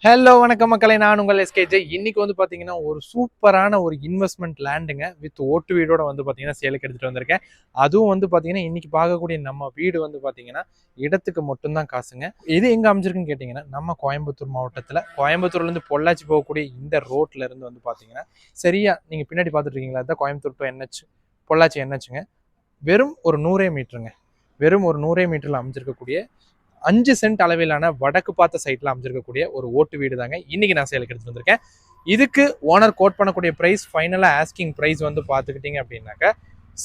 Hello வணக்கம் மக்களே, நான் உங்கள் எஸ்கேஜே. இன்னைக்கு வந்து பார்த்தீங்கன்னா ஒரு சூப்பரான ஒரு இன்வெஸ்ட்மெண்ட் லேண்டுங்க வித் ஓட்டு வீடோட வந்து பார்த்தீங்கன்னா சேலுக்கு எடுத்துகிட்டு வந்திருக்கேன். அதுவும் வந்து பார்த்தீங்கன்னா இன்னைக்கு பார்க்கக்கூடிய நம்ம வீடு வந்து பார்த்தீங்கன்னா இடத்துக்கு மட்டும்தான் காசுங்க. இது எங்கே அமைஞ்சிருக்குன்னு கேட்டிங்கன்னா நம்ம கோயம்புத்தூர் மாவட்டத்தில் கோயம்புத்தூர்லேருந்து பொள்ளாச்சி போகக்கூடிய இந்த ரோட்ல இருந்து வந்து பார்த்தீங்கன்னா சரியா நீங்கள் பின்னாடி பார்த்துட்டு இருக்கீங்களா, அதுதான் கோயம்புத்தூர் டு என்ஹெச் பொள்ளாச்சி என்ஹெச்சுங்க. வெறும் ஒரு 100 மீட்டருங்க. வெறும் ஒரு 100 மீட்டரில் அமைஞ்சிருக்கக்கூடிய 5 சென்ட் அளவிலான வடக்கு பார்த்த சைட்ல அமைஞ்சிருக்கக்கூடிய ஒரு ஓட்டு வீடு தாங்க இன்னைக்கு நான் சேலுக்கு எடுத்துட்டு வந்திருக்கேன். இதுக்கு ஓனர் கோட் பண்ணக்கூடிய பிரைஸ், ஃபைனலா ஆஸ்கிங் பிரைஸ் வந்து பாத்துக்கிட்டீங்க அப்படின்னாக்க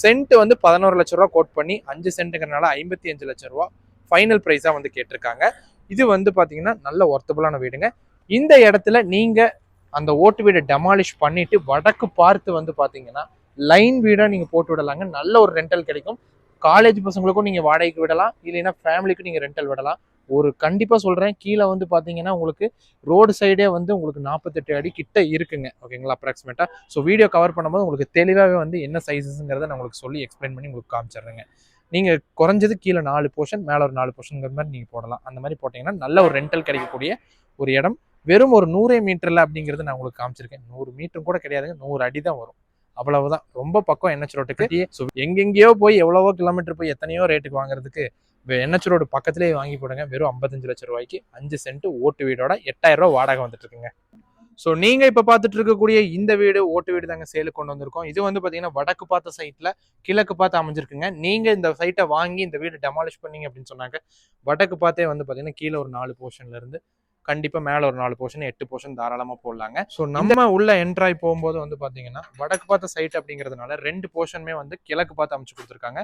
சென்ட் வந்து 11 லட்சம் ரூபா கோட் பண்ணி 5 சென்ட்டுங்கிறனால 55 லட்சம் ரூபா ஃபைனல் பிரைஸா வந்து கேட்டிருக்காங்க. இது வந்து பாத்தீங்கன்னா நல்ல ஒர்த்தபுளான வீடுங்க. இந்த இடத்துல நீங்க அந்த ஓட்டு வீடை டெமாலிஷ் பண்ணிட்டு வடக்கு பார்த்து வந்து பாத்தீங்கன்னா லைன் வீடா நீங்க போட்டு விடலாங்க. நல்ல ஒரு ரெண்டல் கிடைக்கும். காலேஜ் பசங்களுக்கும் நீங்க வாடகைக்கு விடலாம், இல்லைன்னா ஃபேமிலிக்கும் நீங்க ரெண்டல் விடலாம். ஒரு கண்டிப்பா சொல்றேன், கீழே வந்து பாத்தீங்கன்னா உங்களுக்கு ரோடு சைடே வந்து உங்களுக்கு 48 அடி கிட்ட இருக்குங்க. ஓகேங்களா, அப்ராக்சிமேட்டா. ஸோ வீடியோ கவர் பண்ணும்போது உங்களுக்கு தெளிவாகவே வந்து என்ன சைஸஸ்ங்கிறத நான் உங்களுக்கு சொல்லி எக்ஸ்பிளைன் பண்ணி உங்களுக்கு காமிச்சிடுறேங்க. நீங்க குறைஞ்சது கீழே 4 போர்ஷன், மேல ஒரு 4 போர்ஷன்ங்கிற மாதிரி நீங்க போடலாம். அந்த மாதிரி போட்டீங்கன்னா நல்ல ஒரு ரெண்டல் கிடைக்கக்கூடிய ஒரு இடம். வெறும் ஒரு 100 மீட்டர்ல அப்படிங்கிறது நான் உங்களுக்கு காமிச்சிருக்கேன். 100 மீட்டரும் கூட கிடையாதுங்க, 100 அடி தான் வரும். அவ்வளவுதான். ரொம்ப பக்கம் என்ஹெச் ரோட்டுக்கு. ஸோ எங்கெங்கேயோ போய் எவ்வளவோ கிலோமீட்டர் போய் எத்தனையோ ரேட்டுக்கு வாங்குறதுக்கு என்ஹெச் ரோடு பக்கத்திலேயே வாங்கி போடுங்க. வெறும் 55 லட்சம் ரூபாய்க்கு 5 சென்ட் ஓட்டு வீடோட 8000 ரூபாய் வாடகை வந்துட்டு இருக்குங்க. ஸோ நீங்க இப்ப பார்த்துட்டு இருக்கக்கூடிய இந்த வீடு ஓட்டு வீடு தாங்க சேலுக்கு கொண்டு வந்திருக்கோம். இது வந்து பாத்தீங்கன்னா வடக்கு பார்த்த சைட்ல கிழக்கு பார்த்து அமைஞ்சிருக்குங்க. நீங்க இந்த சைட்டை வாங்கி இந்த வீடு டெமாலிஷ் பண்ணீங்க அப்படின்னு சொன்னாக்க வடக்கு பார்த்தே வந்து பாத்தீங்கன்னா கீழே ஒரு 4 போர்ஷன்ல இருந்து கண்டிப்பா மேல ஒரு 4 போர்ஷன் 8 போர்ஷன் தாராளமா போடலாங்க. ஸோ நம்ம உள்ள என்ட்ராய் போகும்போது வந்து பாத்தீங்கன்னா வடக்கு பார்த்த சைட் அப்படிங்கிறதுனால 2 போர்ஷனுமே வந்து கிழக்கு பார்த்து அமைச்சு கொடுத்துருக்காங்க.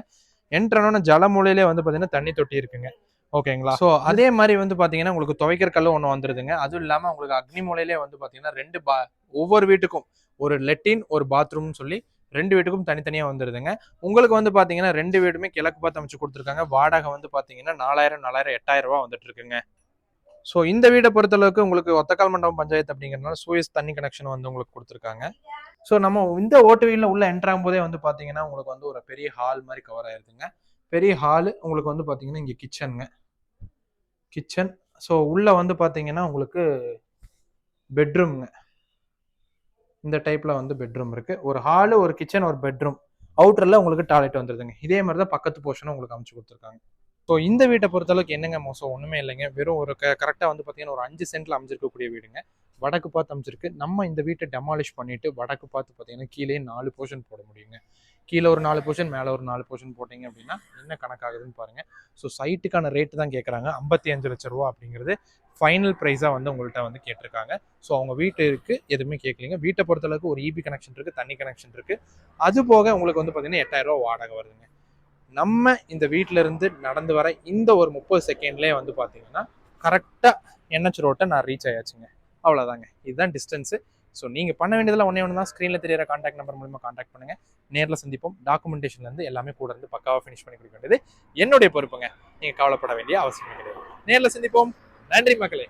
என்ட்ரானோட ஜலமூலையிலே வந்து பாத்தீங்கன்னா தண்ணி தொட்டி இருக்குங்க. ஓகேங்களா. ஸோ அதே மாதிரி வந்து பாத்தீங்கன்னா உங்களுக்கு துவைக்கிற கல்லு ஒன்று வந்துருதுங்க. அதுவும் இல்லாம உங்களுக்கு அக்னி மூலையிலே வந்து பாத்தீங்கன்னா ஒவ்வொரு வீட்டுக்கும் ஒரு லெட்டின் ஒரு பாத்ரூம்னு சொல்லி 2 வீட்டுக்கும் தனித்தனியா வந்துருதுங்க. உங்களுக்கு வந்து பாத்தீங்கன்னா 2 வீடுமே கிழக்கு பார்த்து அமைச்சு கொடுத்துருக்காங்க. வாடகை வந்து பாத்தீங்கன்னா 4000 8000 ரூபாய் வந்துட்டு இருக்குங்க. ஸோ இந்த வீடை பொறுத்தளவுக்கு உங்களுக்கு ஒத்தக்கால் மண்டபம் பஞ்சாயத்து அப்படிங்கிறதுனால சூயஸ் தண்ணி கனெக்ஷன் வந்து உங்களுக்கு கொடுத்துருக்காங்க. ஸோ நம்ம இந்த ஓட்டு வீட்டில் உள்ள என்ட்ராகும் போதே வந்து பார்த்தீங்கன்னா உங்களுக்கு வந்து ஒரு பெரிய ஹால் மாதிரி கவர் ஆயிருதுங்க. பெரிய ஹாலு உங்களுக்கு வந்து பார்த்தீங்கன்னா இங்கே கிச்சன். ஸோ உள்ள வந்து பார்த்தீங்கன்னா உங்களுக்கு பெட்ரூம்ங்க. இந்த டைப்ல வந்து பெட்ரூம் இருக்கு. ஒரு ஹாலு, ஒரு கிச்சன், ஒரு பெட்ரூம். அவுட்டர்ல உங்களுக்கு டாய்லெட் வந்துருதுங்க. இதே மாதிரி தான் பக்கத்து போர்ஷனும் உங்களுக்கு அமைச்சு கொடுத்துருக்காங்க. ஸோ இந்த வீட்டை பொறுத்தளவுக்கு என்னங்க மோசம், ஒன்றுமே இல்லைங்க. வெறும் ஒரு கரெக்டாக வந்து பார்த்தீங்கன்னா ஒரு 5 சென்ட்ல அமைஞ்சிருக்கக்கூடிய வீடுங்க. வடக்கு பார்த்து அமைச்சிருக்கு. நம்ம இந்த வீட்டை டெமாலிஷ் பண்ணிட்டு வடக்கு பார்த்து பார்த்தீங்கன்னா கீழே 4 போர்ஷன் போட முடியுங்க. கீழே ஒரு 4 போர்ஷன், மேலே ஒரு 4 போர்ஷன் போட்டீங்க அப்படின்னா என்ன கணக்காகுதுன்னு பாருங்க. ஸோ சைட்டுக்கான ரேட்டு தான் கேட்குறாங்க. 55 லட்சம் ரூபா அப்படிங்கிறது ஃபைனல் ப்ரைஸாக வந்து உங்கள்கிட்ட வந்து கேட்டிருக்காங்க. ஸோ அவங்க வீட்டுக்கு எதுவுமே கேட்கலிங்க. வீட்டை பொறுத்தளவுக்கு ஒரு இபி கனெக்ஷன் இருக்குது, தண்ணி கனெக்ஷன் இருக்குது. அது போக உங்களுக்கு வந்து பார்த்தீங்கன்னா 8000 ரூபா வாடகை வருதுங்க. நம்ம இந்த வீட்டில இருந்து நடந்து வர இந்த ஒரு 30 செகண்ட்லேயே வந்து பார்த்தீங்கன்னா கரெக்டாக என்ஹெச் ரோட்டை நான் ரீச் ஆயாச்சுங்க. அவ்வளோதாங்க, இதுதான் டிஸ்டன்ஸு. ஸோ நீங்கள் பண்ண வேண்டியதெல்லாம் ஒன்றே ஒன்று தான். ஸ்க்ரீனில் தெரியிற கான்டாக்ட் நம்பர் மூலமாக கான்டாக்ட் பண்ணுங்கள். நேரில் சந்திப்போம். டாக்குமெண்டேஷன்லேருந்து எல்லாமே கூட இருந்து பக்காவாக ஃபினிஷ் பண்ணி கொடுக்க வேண்டியது என்னுடைய பொறுப்புங்க. நீங்கள் கவலைப்பட வேண்டிய அவசியம் கிடையாது. நேரில் சந்திப்போம். நன்றி மக்களே.